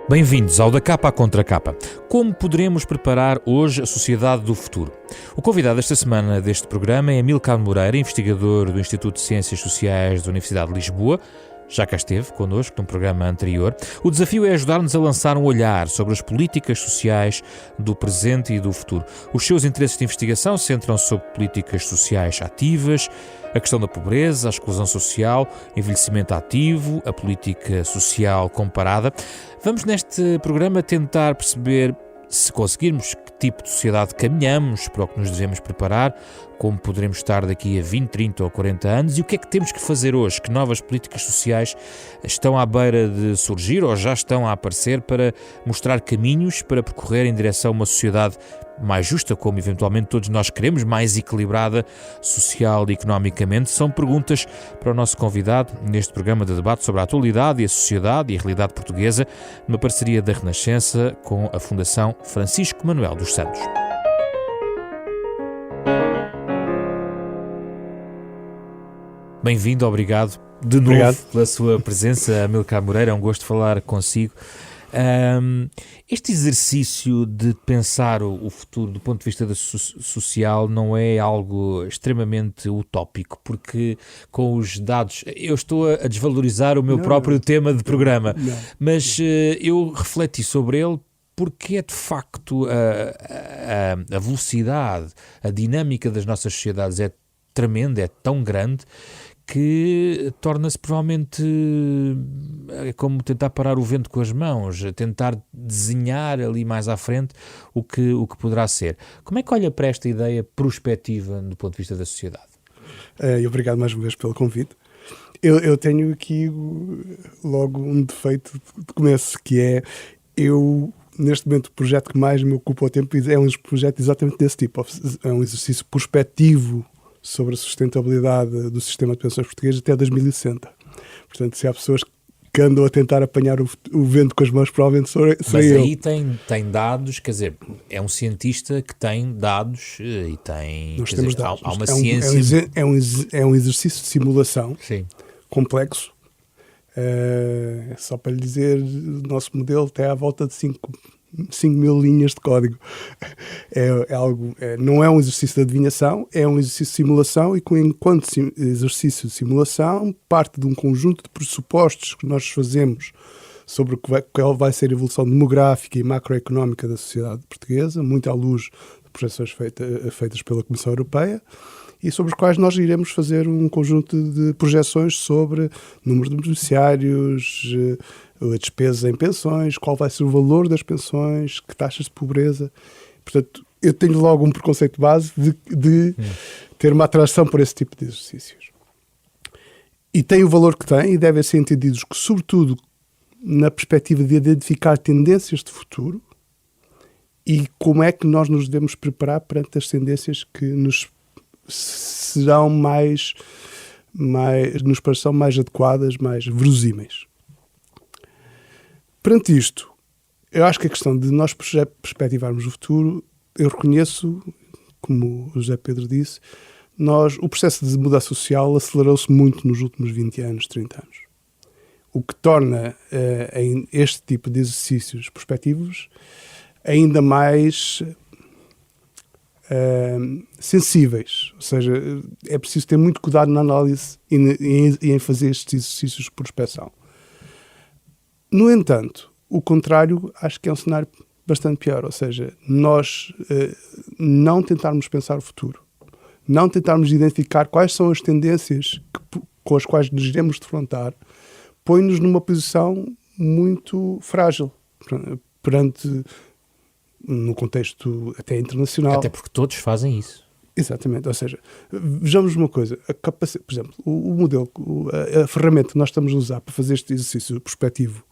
Bem-vindos ao Da Capa à Contra Capa. Como poderemos preparar hoje a sociedade do futuro? O convidado esta semana deste programa é Amílcar Moreira, investigador do Instituto de Ciências Sociais da Universidade de Lisboa. Já cá esteve connosco num programa anterior. O desafio é ajudar-nos a lançar um olhar sobre as políticas sociais do presente e do futuro. Os seus interesses de investigação centram-se sobre políticas sociais ativas, a questão da pobreza, a exclusão social, envelhecimento ativo, a política social comparada. Vamos neste programa tentar perceber, se conseguirmos, que tipo de sociedade caminhamos, para o que nos devemos preparar, como poderemos estar daqui a 20, 30 ou 40 anos e o que é que temos que fazer hoje, que novas políticas sociais estão à beira de surgir ou já estão a aparecer para mostrar caminhos para percorrer em direção a uma sociedade mais justa, como eventualmente todos nós queremos, mais equilibrada social e economicamente. São perguntas para o nosso convidado neste programa de debate sobre a atualidade e a sociedade e a realidade portuguesa, numa parceria da Renascença com a Fundação Francisco Manuel dos Santos. Bem-vindo, obrigado de novo pela sua presença, Amílcar Moreira, é um gosto falar consigo. Este exercício de pensar o futuro do ponto de vista social não é algo extremamente utópico, porque com os dados, eu estou a desvalorizar o meu próprio tema de programa, mas eu refleti sobre ele porque é de facto a velocidade, a dinâmica das nossas sociedades é tremenda, é tão grande que torna-se provavelmente como tentar parar o vento com as mãos, tentar desenhar ali mais à frente o que poderá ser. Como é que olha para esta ideia prospectiva do ponto de vista da sociedade? E obrigado mais uma vez pelo convite. Eu tenho aqui logo um defeito de começo, que é neste momento o projeto que mais me ocupa o tempo é um projeto exatamente desse tipo, é um exercício prospectivo sobre a sustentabilidade do sistema de pensões português até 2060. Portanto, se há pessoas que andam a tentar apanhar o vento com as mãos, provavelmente serei eu. Mas aí tem dados, quer dizer, é um cientista que tem dados e tem... Nós temos dados. Há uma ciência... É um exercício de simulação. Sim. Complexo. Só para lhe dizer, o nosso modelo tem à volta de 5 mil linhas de código. Não é um exercício de adivinhação, é um exercício de simulação e enquanto exercício de simulação parte de um conjunto de pressupostos que nós fazemos sobre qual vai ser a evolução demográfica e macroeconómica da sociedade portuguesa, muito à luz de projeções feitas pela Comissão Europeia, e sobre os quais nós iremos fazer um conjunto de projeções sobre número de beneficiários, a despesa em pensões, qual vai ser o valor das pensões, que taxas de pobreza. Portanto, eu tenho logo um preconceito base de ter uma atração por esse tipo de exercícios. E tem o valor que tem e devem ser entendidos que, sobretudo, na perspectiva de identificar tendências de futuro e como é que nós nos devemos preparar perante as tendências que nos serão nos parecerão mais adequadas, mais verosímeis. Perante isto, eu acho que a questão de nós perspectivarmos o futuro, eu reconheço, como o José Pedro disse, o processo de mudança social acelerou-se muito nos últimos 20 anos, 30 anos. O que torna este tipo de exercícios prospectivos ainda mais sensíveis, ou seja, é preciso ter muito cuidado na análise e em fazer estes exercícios de prospecção. No entanto, o contrário acho que é um cenário bastante pior, ou seja, nós não tentarmos pensar o futuro, não tentarmos identificar quais são as tendências com as quais nos iremos defrontar, põe-nos numa posição muito frágil perante no contexto até internacional. Até porque todos fazem isso. Exatamente, ou seja, vejamos uma coisa, por exemplo, o modelo, a ferramenta que nós estamos a usar para fazer este exercício prospectivo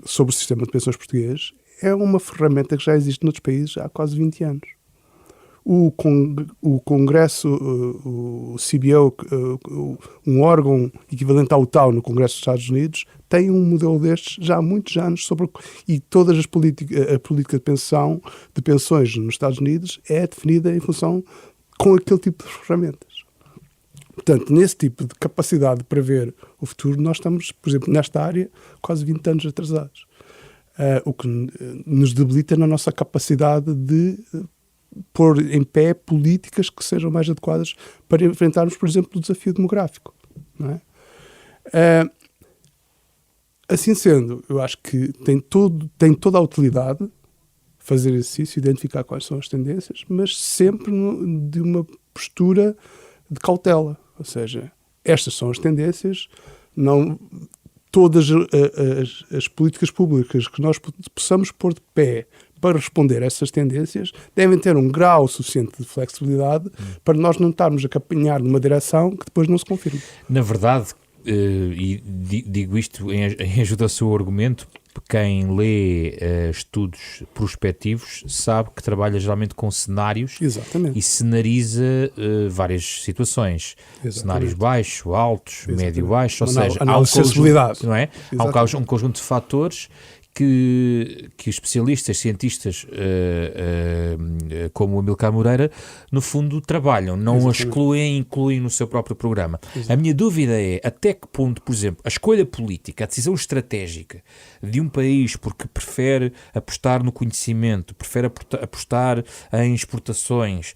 sobre o sistema de pensões português é uma ferramenta que já existe noutros países há quase 20 anos. O Congresso, o CBO, um órgão equivalente ao TAU no Congresso dos Estados Unidos, tem um modelo destes já há muitos anos e todas a política de pensões nos Estados Unidos é definida em função com aquele tipo de ferramentas. Portanto, nesse tipo de capacidade de prever o futuro, nós estamos, por exemplo, nesta área, quase 20 anos atrasados. O que nos debilita na nossa capacidade de pôr em pé políticas que sejam mais adequadas para enfrentarmos, por exemplo, o desafio demográfico. Não é? Assim sendo, eu acho que tem toda a utilidade fazer exercício, identificar quais são as tendências, mas sempre de uma postura de cautela. Ou seja, estas são as tendências, não todas as políticas públicas que nós possamos pôr de pé para responder a essas tendências devem ter um grau suficiente de flexibilidade para nós não estarmos a caminhar numa direção que depois não se confirme. Na verdade, e digo isto em ajuda ao seu argumento, quem lê estudos prospectivos sabe que trabalha geralmente com cenários. Exatamente. E cenariza várias situações. Exatamente. Cenários baixos, altos, médio-baixos, ou seja, há um conjunto, não é? Há um conjunto de fatores que especialistas, cientistas como o Amílcar Moreira, no fundo, trabalham, não a excluem, incluem no seu próprio programa. Exatamente. A minha dúvida é até que ponto, por exemplo, a escolha política, a decisão estratégica de um país porque prefere apostar no conhecimento, prefere apostar em exportações,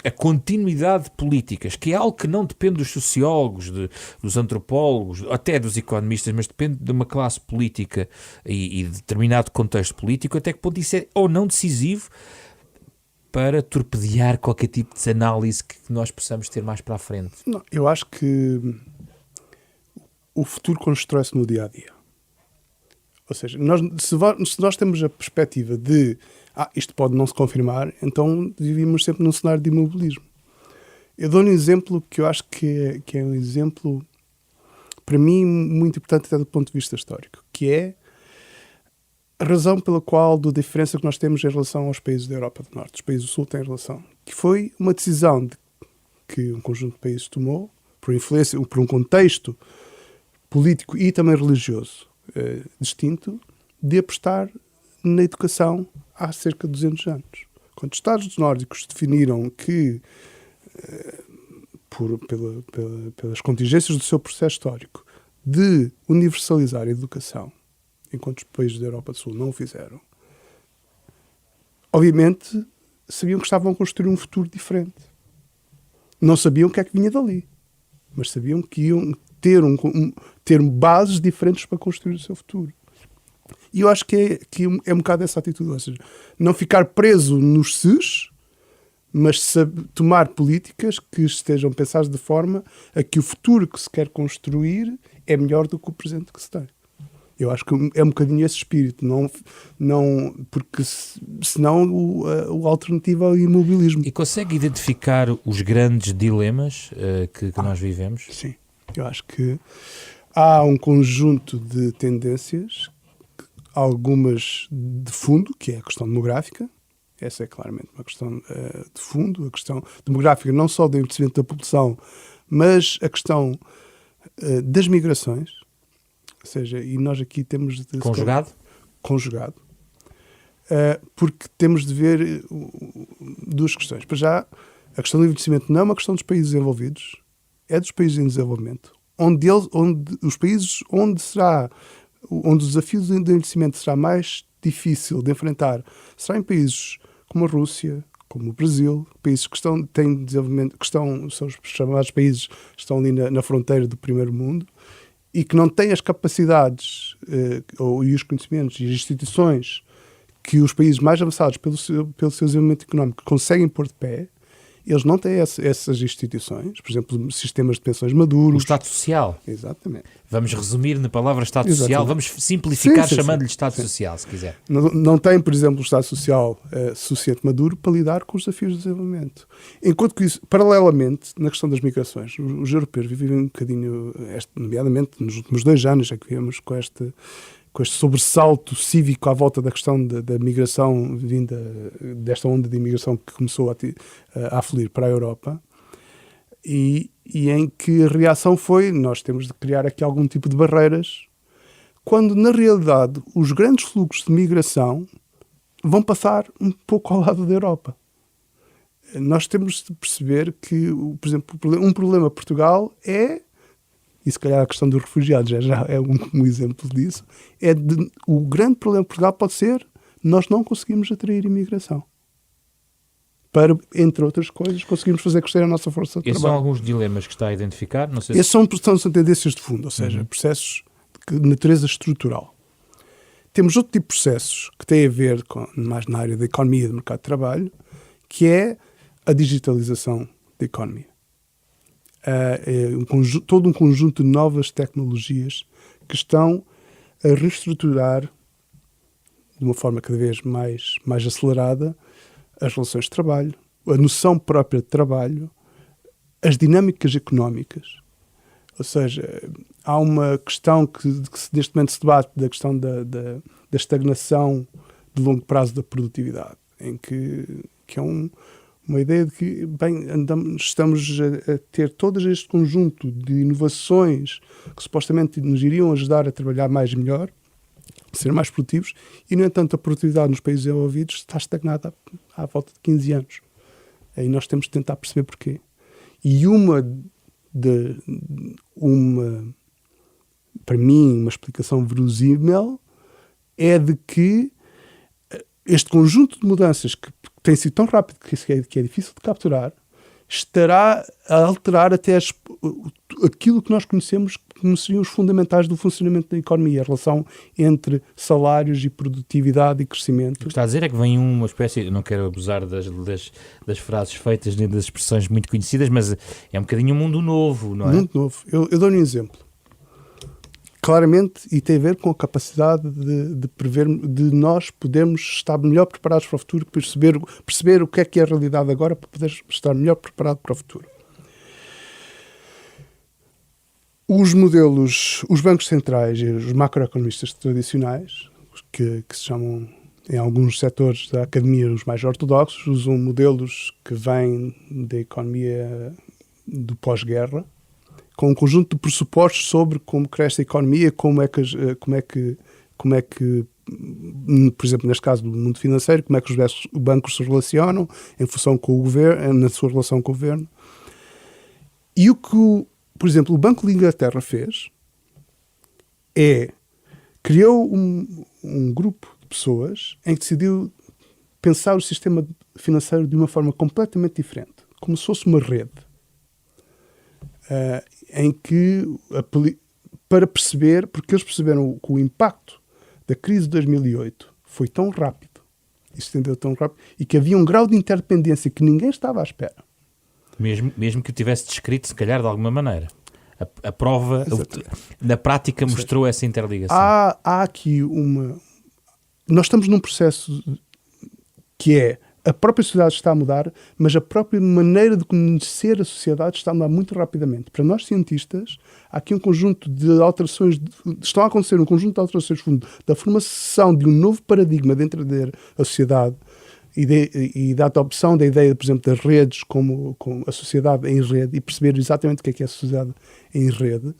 a continuidade de políticas, que é algo que não depende dos sociólogos, dos antropólogos, até dos economistas, mas depende de uma classe política e de determinado contexto político, até que ponto isso é ou não decisivo para torpedear qualquer tipo de análise que nós possamos ter mais para a frente? Não, eu acho que o futuro constrói-se no dia-a-dia. Ou seja, se nós temos a perspectiva de isto pode não se confirmar, então vivíamos sempre num cenário de imobilismo. Eu dou um exemplo que eu acho que é um exemplo, para mim, muito importante até do ponto de vista histórico, que é a razão pela qual, da diferença que nós temos em relação aos países da Europa do Norte, os países do Sul têm relação, que foi uma decisão que um conjunto de países tomou, por influência, por um contexto político e também religioso distinto, de apostar na educação há cerca de 200 anos. Quando os Estados nórdicos definiram que, pelas contingências do seu processo histórico, de universalizar a educação, enquanto os países da Europa do Sul não o fizeram, obviamente sabiam que estavam a construir um futuro diferente. Não sabiam o que é que vinha dali, mas sabiam que iam ter bases diferentes para construir o seu futuro. E eu acho que é um bocado essa atitude, ou seja, não ficar preso nos ses, mas tomar políticas que estejam pensadas de forma a que o futuro que se quer construir é melhor do que o presente que se tem. Eu acho que é um bocadinho esse espírito, porque senão a alternativa é o imobilismo. E consegue identificar os grandes dilemas que nós vivemos? Sim, eu acho que há um conjunto de tendências, algumas de fundo, que é a questão demográfica. Essa é claramente uma questão de fundo, a questão demográfica não só do envelhecimento da população, mas a questão das migrações. Ou seja, e nós aqui temos de... Conjugado. Porque temos de ver duas questões. Para já, a questão do envelhecimento não é uma questão dos países desenvolvidos, é dos países em desenvolvimento. Onde os países onde o desafio do envelhecimento será mais difícil de enfrentar será em países como a Rússia, como o Brasil, países que têm desenvolvimento, são os chamados países que estão ali na fronteira do primeiro mundo, e que não têm as capacidades e os conhecimentos e as instituições que os países mais avançados pelo seu desenvolvimento económico conseguem pôr de pé. Eles não têm essas instituições, por exemplo, sistemas de pensões maduros. O Estado Social. Exatamente. Vamos resumir na palavra Estado Social, vamos simplificar chamando-lhe Estado Social, se quiser. Não tem, por exemplo, o Estado Social suficiente maduro para lidar com os desafios de desenvolvimento. Enquanto que isso, paralelamente, na questão das migrações, os europeus vivem um bocadinho, nomeadamente nos últimos 2 anos, é que vivemos com este sobressalto cívico à volta da questão da migração vinda desta onda de imigração que começou a afluir para a Europa, e em que a reação foi: nós temos de criar aqui algum tipo de barreiras, quando na realidade os grandes fluxos de migração vão passar um pouco ao lado da Europa. nós temos de perceber que, por exemplo, um problema Portugal é, e se calhar a questão dos refugiados já é um exemplo disso, o grande problema de Portugal pode ser nós não conseguimos atrair imigração. Para, entre outras coisas, conseguimos fazer crescer a nossa força de trabalho. Esses são alguns dilemas que está a identificar? Não sei Esses são tendências de fundo, ou seja, processos de natureza estrutural. Temos outro tipo de processos que têm a ver mais na área da economia e do mercado de trabalho, que é a digitalização da economia. Todo um conjunto de novas tecnologias que estão a reestruturar de uma forma cada vez mais acelerada as relações de trabalho, a noção própria de trabalho, as dinâmicas económicas. Ou seja, há uma questão que neste momento se debate, da questão da estagnação de longo prazo da produtividade, em que é uma ideia de que, estamos a ter todo este conjunto de inovações que supostamente nos iriam ajudar a trabalhar mais e melhor, ser mais produtivos, e, no entanto, a produtividade nos países desenvolvidos está estagnada à volta de 15 anos. Aí nós temos de tentar perceber porquê. E para mim, uma explicação verosímil é de que este conjunto de mudanças que tem sido tão rápido que é difícil de capturar, estará a alterar até aquilo que nós conhecemos como seriam os fundamentais do funcionamento da economia, a relação entre salários e produtividade e crescimento. O que está a dizer é que vem uma espécie, eu não quero abusar das frases feitas nem das expressões muito conhecidas, mas é um bocadinho um mundo novo, não é? Mundo novo. Eu dou-lhe um exemplo. Claramente, e tem a ver com a capacidade de prever, de nós podermos estar melhor preparados para o futuro, perceber o que é a realidade agora para poder estar melhor preparado para o futuro. Os modelos, os bancos centrais e os macroeconomistas tradicionais, que se chamam em alguns setores da academia os mais ortodoxos, usam modelos que vêm da economia do pós-guerra, com um conjunto de pressupostos sobre como cresce a economia, como é que, por exemplo, neste caso do mundo financeiro, como é que os bancos se relacionam em função com o governo, na sua relação com o governo. E o que, por exemplo, o Banco de Inglaterra fez criou um grupo de pessoas em que decidiu pensar o sistema financeiro de uma forma completamente diferente, como se fosse uma rede. Em que, para perceber, porque eles perceberam que o impacto da crise de 2008 foi tão rápido, e se estendeu tão rápido, e que havia um grau de interdependência que ninguém estava à espera. Mesmo que o tivesse descrito, se calhar, de alguma maneira. A prova, na prática, mostrou essa interligação. Há aqui nós estamos num processo que é a própria sociedade está a mudar, mas a própria maneira de conhecer a sociedade está a mudar muito rapidamente. Para nós, cientistas, há aqui um conjunto de alterações, estão a acontecer um conjunto de alterações da formação de um novo paradigma de entender a sociedade e da adopção da ideia, por exemplo, das redes como a sociedade em rede, e perceber exatamente o que é a sociedade em rede,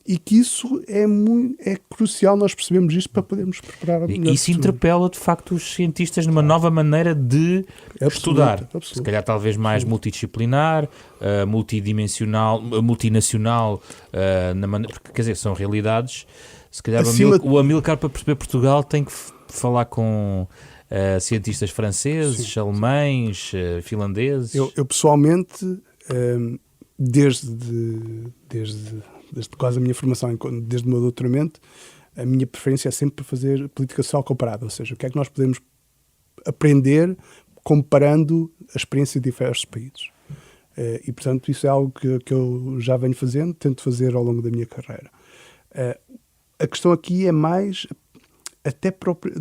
e que isso é crucial nós percebemos isto para podermos preparar a melhor. Isso interpela, de facto, os cientistas numa nova maneira de estudar. Se calhar talvez mais multidisciplinar, multidimensional, multinacional, porque, quer dizer, são realidades. Se calhar o Amílcar, para perceber Portugal, tem que falar com cientistas franceses, alemães, finlandeses. Eu pessoalmente, desde quase a minha formação, desde o meu doutoramento, a minha preferência é sempre fazer política social comparada, ou seja, o que é que nós podemos aprender comparando a experiência de diversos países. E, portanto, isso é algo que eu já venho fazendo, tento fazer ao longo da minha carreira. A questão aqui é mais até própria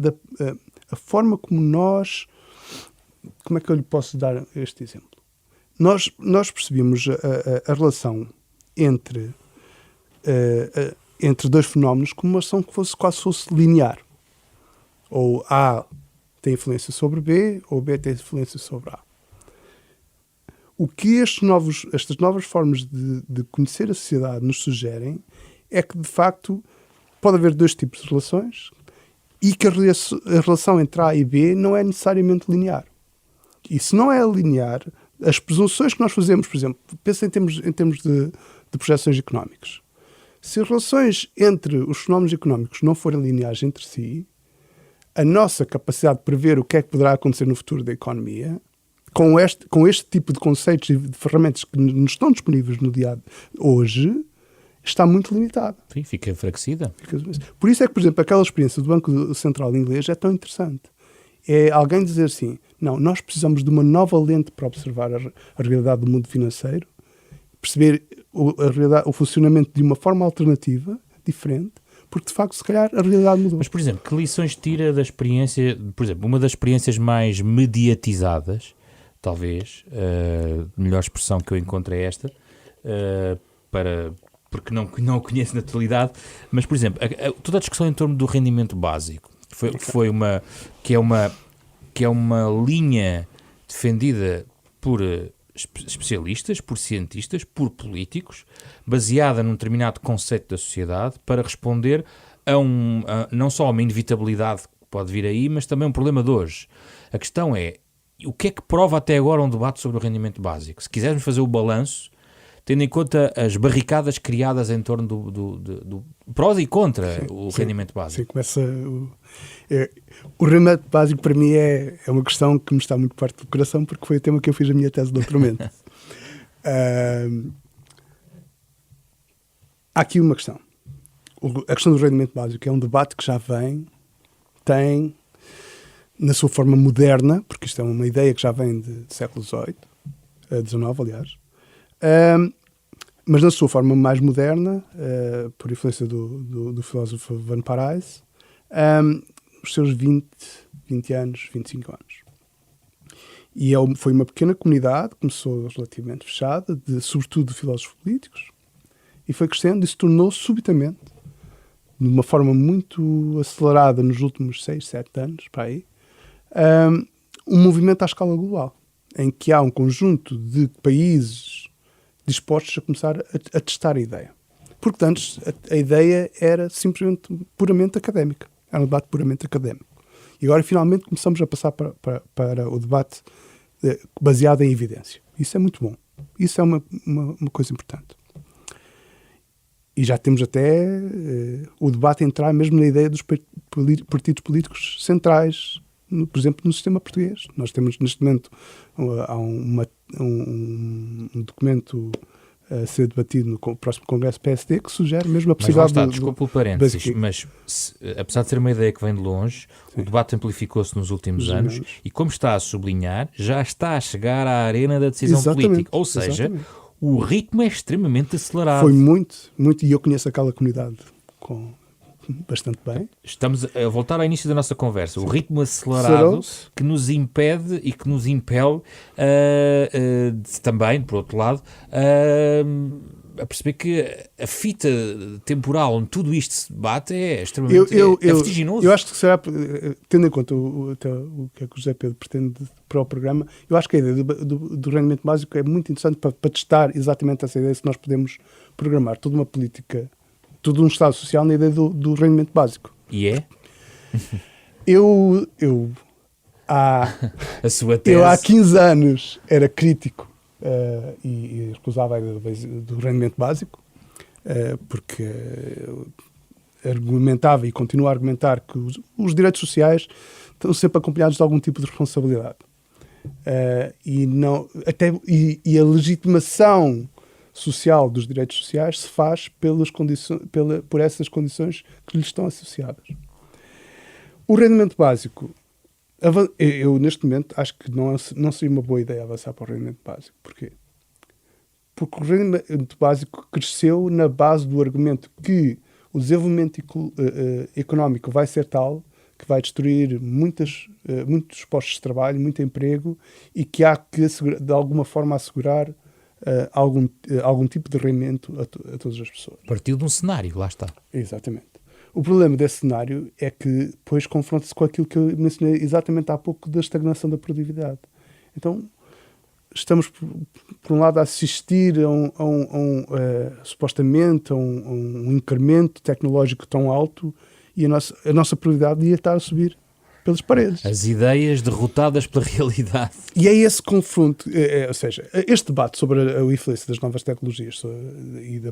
a forma como nós... Como é que eu lhe posso dar este exemplo? Nós percebemos a relação entre dois fenómenos como uma relação que quase fosse linear. Ou A tem influência sobre B, ou B tem influência sobre A. O que estas novas formas de conhecer a sociedade nos sugerem é que, de facto, pode haver dois tipos de relações e que a relação entre A e B não é necessariamente linear. E se não é linear, as presunções que nós fazemos, por exemplo, pensa em termos de projeções económicas. Se as relações entre os fenómenos económicos não forem lineares entre si, a nossa capacidade de prever o que é que poderá acontecer no futuro da economia, com este tipo de conceitos e de ferramentas que nos estão disponíveis no dia de hoje, está muito limitada. Sim, fica enfraquecida. Por isso é que, por exemplo, aquela experiência do Banco Central inglês é tão interessante. É alguém dizer assim, não, nós precisamos de uma nova lente para observar a realidade do mundo financeiro, perceber o funcionamento de uma forma alternativa, diferente, porque de facto se calhar a realidade mudou. Mas, por exemplo, que lições tira da experiência, por exemplo, uma das experiências mais mediatizadas, talvez, melhor expressão que eu encontro é esta, porque não a conheço na totalidade, mas, por exemplo, toda a discussão em torno do rendimento básico, que é uma linha defendida por especialistas, por cientistas, por políticos, baseada num determinado conceito da sociedade para responder não só a uma inevitabilidade que pode vir aí, mas também um problema de hoje. A questão é, o que é que prova até agora um debate sobre o rendimento básico? Se quisermos fazer o balanço, tendo em conta as barricadas criadas em torno do prós e contra o rendimento básico. Sim, começa o rendimento básico para mim é uma questão que me está muito perto do coração, porque foi o tema que eu fiz a minha tese de doutoramento. Há aqui uma questão. A questão do rendimento básico é um debate que já tem na sua forma moderna, porque isto é uma ideia que já vem de século XIX, aliás, mas na sua forma mais moderna, por influência do filósofo Van Parijs, os seus 20 anos, 25 anos. E foi uma pequena comunidade, começou relativamente fechada, sobretudo de filósofos políticos, e foi crescendo e se tornou subitamente, de uma forma muito acelerada nos últimos 6, 7 anos, para aí, um movimento à escala global, em que há um conjunto de países dispostos a começar a testar a ideia. Porque antes a ideia era simplesmente puramente académica. Era um debate puramente académico. E agora finalmente começamos a passar para o debate baseado em evidência. Isso é muito bom. Isso é uma coisa importante. E já temos até o debate a entrar mesmo na ideia dos partidos políticos centrais, por exemplo, no sistema português. Nós temos neste momento há um documento a ser debatido no próximo Congresso PSD que sugere mesmo a possibilidade... Mas lá está, desculpa o parênteses, mas apesar de ser uma ideia que vem de longe, sim, o debate amplificou-se nos últimos anos e, como está a sublinhar, já está a chegar à arena da decisão política. Ou seja, o ritmo é extremamente acelerado. Foi muito, e eu conheço aquela comunidade bastante bem. Estamos a voltar ao início da nossa conversa. Sim. O ritmo acelerado que nos impede e que nos impele também, por outro lado, a perceber que a fita temporal onde tudo isto se debate é extremamente vertiginoso. Eu acho que será, tendo em conta o que é que o José Pedro pretende para o programa, eu acho que a ideia do rendimento básico é muito interessante para testar exatamente essa ideia, se nós podemos programar toda uma política, todo um Estado social na ideia do rendimento básico. E é? A sua tese. Eu há 15 anos era crítico e recusava a ideia do rendimento básico, porque argumentava e continuo a argumentar que os direitos sociais estão sempre acompanhados de algum tipo de responsabilidade. E a legitimação social dos direitos sociais se faz por essas condições que lhes estão associadas. O rendimento básico, eu neste momento acho que não seria uma boa ideia avançar para o rendimento básico. Porquê? Porque o rendimento básico cresceu na base do argumento que o desenvolvimento económico vai ser tal que vai destruir muitos postos de trabalho, muito emprego, e que há que, de alguma forma, assegurar algum tipo de rendimento a todas as pessoas. Partiu de um cenário, lá está. Exatamente. O problema desse cenário é que depois confronta-se com aquilo que eu mencionei exatamente há pouco da estagnação da produtividade. Então, estamos, por um lado, a assistir supostamente a um incremento tecnológico tão alto e a nossa produtividade ia estar a subir pelas paredes. As ideias derrotadas pela realidade. E é esse confronto, ou seja, este debate sobre o influência das novas tecnologias e da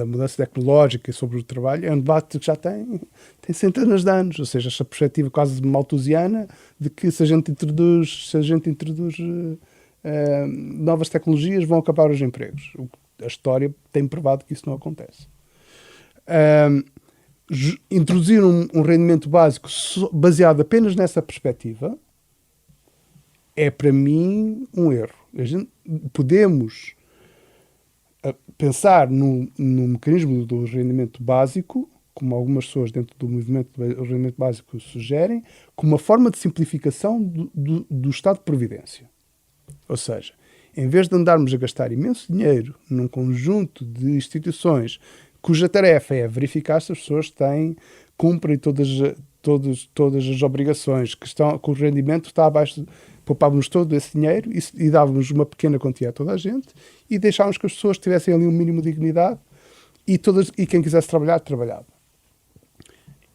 mudança tecnológica sobre o trabalho é um debate que já tem centenas de anos, ou seja, esta perspectiva quase malthusiana de que se a gente introduz novas tecnologias vão acabar os empregos. A história tem provado que isso não acontece. Introduzir um rendimento básico baseado apenas nessa perspectiva é, para mim, um erro. Podemos pensar no mecanismo do rendimento básico, como algumas pessoas dentro do movimento do rendimento básico sugerem, como uma forma de simplificação do Estado de Previdência. Ou seja, em vez de andarmos a gastar imenso dinheiro num conjunto de instituições cuja tarefa é verificar se as pessoas cumprem todas as obrigações, que o rendimento está abaixo, poupávamos todo esse dinheiro e dávamos uma pequena quantia a toda a gente e deixávamos que as pessoas tivessem ali um mínimo de dignidade e quem quisesse trabalhar, trabalhava.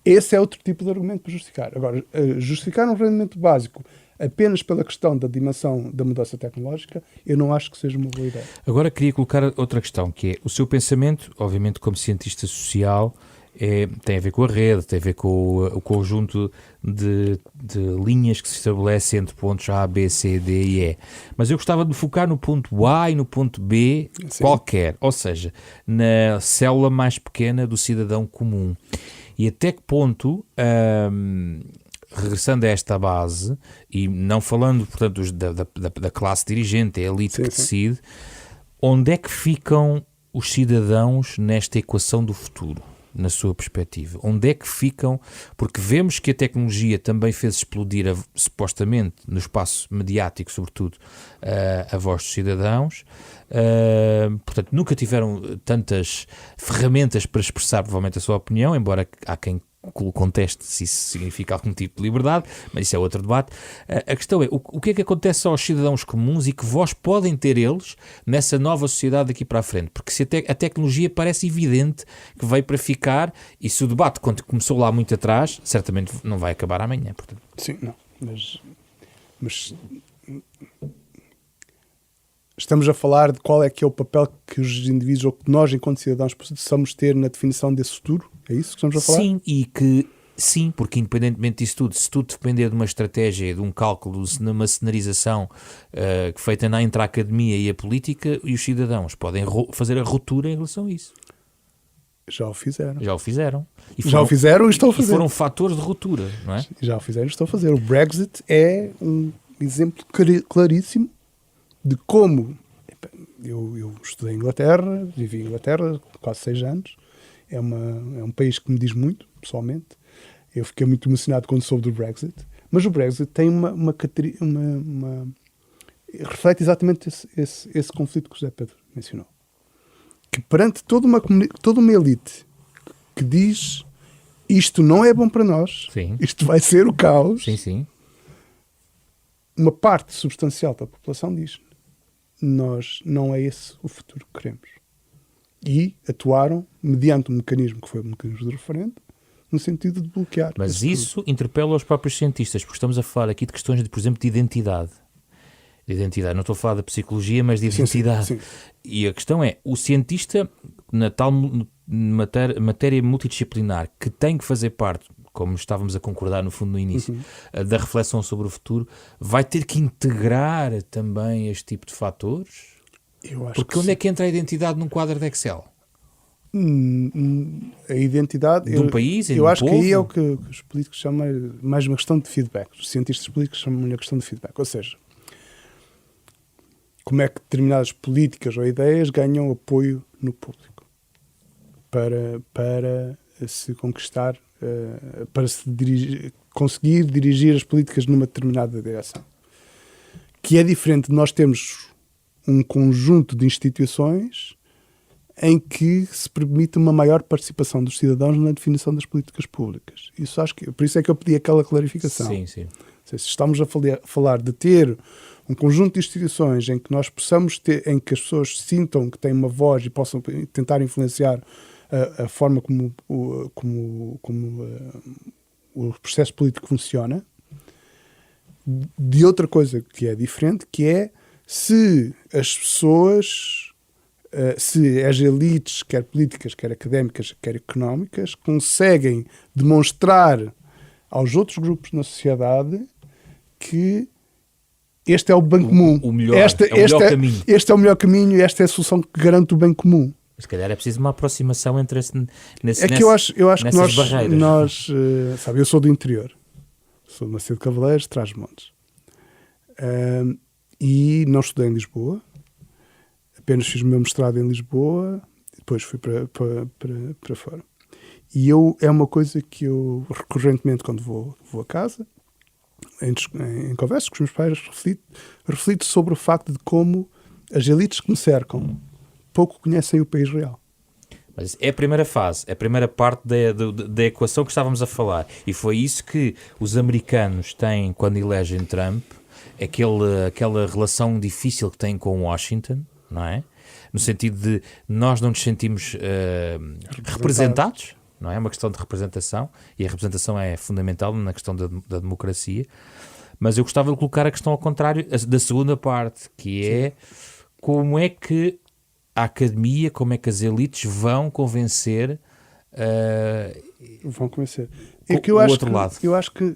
Esse é outro tipo de argumento para justificar. Agora, justificar um rendimento básico apenas pela questão da dimensão da mudança tecnológica, eu não acho que seja uma boa ideia. Agora queria colocar outra questão, que é o seu pensamento, obviamente como cientista social, tem a ver com a rede, tem a ver com o conjunto de linhas que se estabelece entre pontos A, B, C, D e E. Mas eu gostava de focar no ponto A e no ponto B qualquer, ou seja, na célula mais pequena do cidadão comum. E até que ponto... regressando a esta base, e não falando, portanto, da classe dirigente, é a elite que decide, onde é que ficam os cidadãos nesta equação do futuro, na sua perspectiva? Onde é que ficam? Porque vemos que a tecnologia também fez explodir, supostamente, no espaço mediático, sobretudo, a voz dos cidadãos. Portanto, nunca tiveram tantas ferramentas para expressar, provavelmente, a sua opinião, embora há quem conteste se isso significa algum tipo de liberdade, mas isso é outro debate. A questão é, o que é que acontece aos cidadãos comuns e que voz podem ter eles nessa nova sociedade daqui para a frente? Porque se a tecnologia parece evidente que veio para ficar, e se o debate, quando começou lá muito atrás, certamente não vai acabar amanhã. Portanto. Sim, não. Mas estamos a falar de qual é que é o papel que os indivíduos, ou que nós, enquanto cidadãos, possamos ter na definição desse futuro? É isso que estamos a falar? Sim, porque independentemente disso tudo, se tudo depender de uma estratégia, de um cálculo, de uma cenarização feita entre a academia e a política, e os cidadãos podem fazer a ruptura em relação a isso. Já o fizeram. Já o fizeram e estão a fazer. E foram fatores de ruptura, não é? Já o fizeram e estão a fazer. O Brexit é um exemplo claríssimo de como... Eu estudei em Inglaterra, vivi em Inglaterra quase 6 anos. É um país que me diz muito, pessoalmente. Eu fiquei muito emocionado quando soube do Brexit. Mas o Brexit tem reflete exatamente esse conflito que o José Pedro mencionou. Que perante toda uma elite que diz isto não é bom para nós, sim, isto vai ser o caos, sim. Uma parte substancial da população diz não é esse o futuro que queremos. E atuaram mediante um mecanismo que foi o mecanismo de referendo, no sentido de bloquear. Mas isso interpela os próprios cientistas, porque estamos a falar aqui de questões, por exemplo, de identidade. Não estou a falar da psicologia, mas de identidade. Sim. E a questão é, o cientista, na tal matéria multidisciplinar, que tem que fazer parte, como estávamos a concordar no fundo no início, da reflexão sobre o futuro, vai ter que integrar também este tipo de fatores? Porque onde é que entra a identidade num quadro de Excel? A identidade de um país, eu acho povo? Que aí é o que os políticos chamam mais uma questão de feedback. Os cientistas políticos chamam uma questão de feedback. Ou seja, como é que determinadas políticas ou ideias ganham apoio no público para se conquistar, para se conseguir dirigir as políticas numa determinada direção. Que é diferente de nós termos um conjunto de instituições em que se permite uma maior participação dos cidadãos na definição das políticas públicas. Por isso é que eu pedi aquela clarificação. Sim. Se estamos a falar de ter um conjunto de instituições em que nós possamos ter, em que as pessoas sintam que têm uma voz e possam tentar influenciar a forma como o processo político funciona, de outra coisa que é diferente, que é se as pessoas, se as elites, quer políticas, quer académicas, quer económicas, conseguem demonstrar aos outros grupos na sociedade que este é o bem comum. O melhor caminho. Este é o melhor caminho e esta é a solução que garante o bem comum. Se calhar é preciso uma aproximação entre eu acho que barreiras. Sabe, eu sou do interior. Sou de Macedo de Cavaleiros, Trás-os-Montes. E não estudei em Lisboa. Apenas fiz o meu mestrado em Lisboa. Depois fui para fora. E é uma coisa que eu, recorrentemente, quando vou a casa, em conversas com os meus pais, reflito sobre o facto de como as elites que me cercam pouco conhecem o país real. Mas é a primeira fase, é a primeira parte da equação que estávamos a falar. E foi isso que os americanos têm quando elegem Trump, aquela relação difícil que têm com Washington, não é? No sentido de nós não nos sentimos representados, não é? É uma questão de representação, e a representação é fundamental na questão da democracia. Mas eu gostava de colocar a questão ao contrário, da segunda parte, que é como é que a academia, como é que as elites vão convencer o outro lado. Eu acho que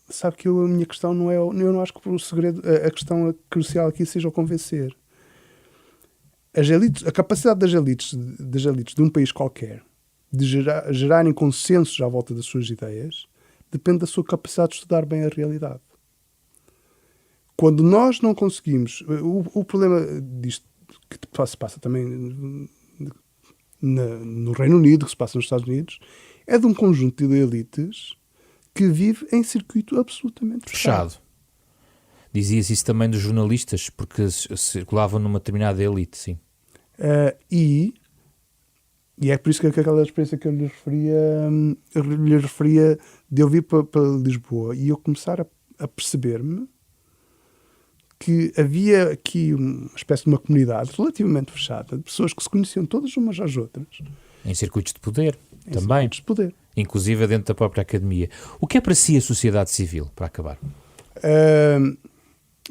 sabe que a minha questão não é, eu não acho que o segredo, a questão crucial aqui seja o convencer. As elites, a capacidade das elites de um país qualquer de gerarem consensos à volta das suas ideias depende da sua capacidade de estudar bem a realidade. Quando nós não conseguimos, o problema disto que se passa também no Reino Unido, que se passa nos Estados Unidos, é de um conjunto de elites que vive em circuito absolutamente fechado. Dizia-se isso também dos jornalistas, porque circulavam numa determinada elite, sim. E é por isso que aquela experiência que eu lhe referia de eu vir para Lisboa e eu começar a perceber-me que havia aqui uma espécie de uma comunidade relativamente fechada, de pessoas que se conheciam todas umas às outras. Em circuitos de poder, também. Circuitos de poder. Inclusive dentro da própria academia. O que é para si a sociedade civil, para acabar?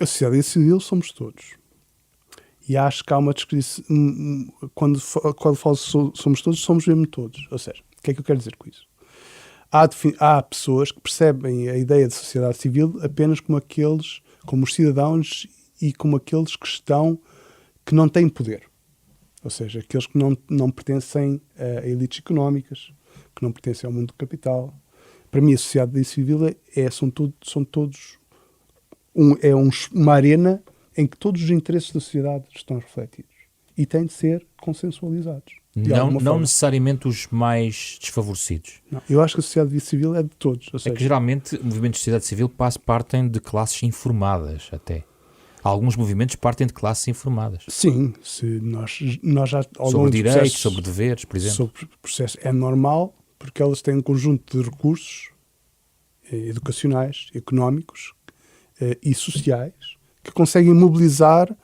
A sociedade civil somos todos. E acho que há uma descrição... Quando falo somos todos, somos mesmo todos. Ou seja, o que é que eu quero dizer com isso? Há pessoas que percebem a ideia de sociedade civil apenas como os cidadãos e como aqueles que não têm poder. Ou seja, aqueles que não pertencem a elites económicas, que não pertencem ao mundo do capital. Para mim, a sociedade civil são todos uma arena em que todos os interesses da sociedade estão refletidos e têm de ser consensualizados. Não necessariamente os mais desfavorecidos. Não, eu acho que a sociedade civil é de todos. Ou seja, é que geralmente movimentos de sociedade civil partem de classes informadas até. Alguns movimentos partem de classes informadas. Sim, se nós já ao sobre direitos, sobre deveres, por exemplo. Sobre processo é normal, porque elas têm um conjunto de recursos educacionais, económicos e sociais que conseguem mobilizar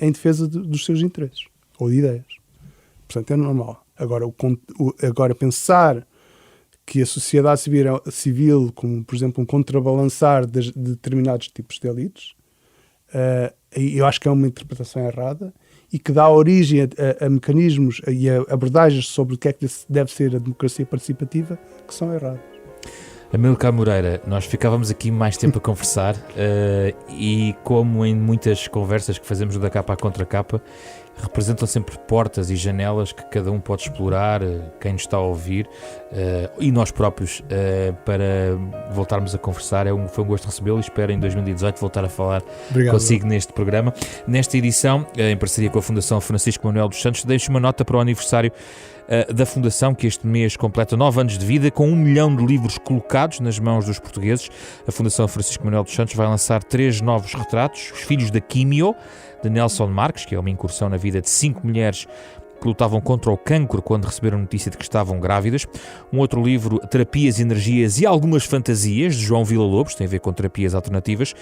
em defesa dos seus interesses ou de ideias. Portanto, é normal. Agora pensar que a sociedade civil, como, por exemplo, um contrabalançar de determinados tipos de elites, eu acho que é uma interpretação errada e que dá origem a mecanismos e a abordagens sobre o que é que deve ser a democracia participativa que são erradas. Amílcar Moreira, nós ficávamos aqui mais tempo a conversar e como em muitas conversas que fazemos da capa à contra capa, representam sempre portas e janelas que cada um pode explorar, quem nos está a ouvir e nós próprios para voltarmos a conversar. Foi um gosto recebê-lo e espero em 2018 voltar a falar consigo neste programa. Nesta edição, em parceria com a Fundação Francisco Manuel dos Santos, deixo uma nota para o aniversário da Fundação, que este mês completa 9 anos de vida, com 1 milhão de livros colocados nas mãos dos portugueses. A Fundação Francisco Manuel dos Santos vai lançar 3 novos retratos, Os Filhos da Químio, de Nelson Marques, que é uma incursão na vida de 5 mulheres que lutavam contra o cancro quando receberam notícia de que estavam grávidas. Um outro livro, Terapias, Energias e Algumas Fantasias, de João Villa-Lobos, tem a ver com terapias alternativas.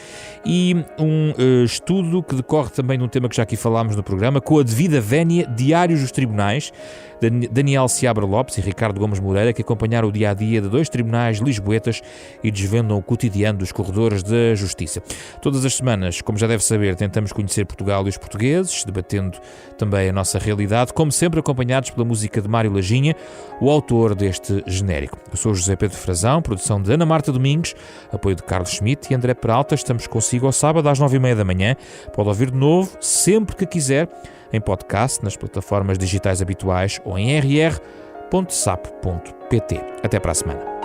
E um estudo que decorre também de um tema que já aqui falámos no programa, com a devida vénia, Diários dos Tribunais, de Daniel Seabra Lopes e Ricardo Gomes Moreira, que acompanharam o dia-a-dia de 2 tribunais lisboetas e desvendam o cotidiano dos corredores da Justiça. Todas as semanas, como já deve saber, tentamos conhecer Portugal e os portugueses, debatendo também a nossa realidade, como sempre acompanhados pela música de Mário Laginha, o autor deste genérico. Eu sou José Pedro Frazão, produção de Ana Marta Domingos, apoio de Carlos Schmidt e André Peralta. Estamos consigo ao sábado às 9h30 da manhã. Pode ouvir de novo, sempre que quiser, em podcast, nas plataformas digitais habituais ou em rr.sap.pt. Até para a semana.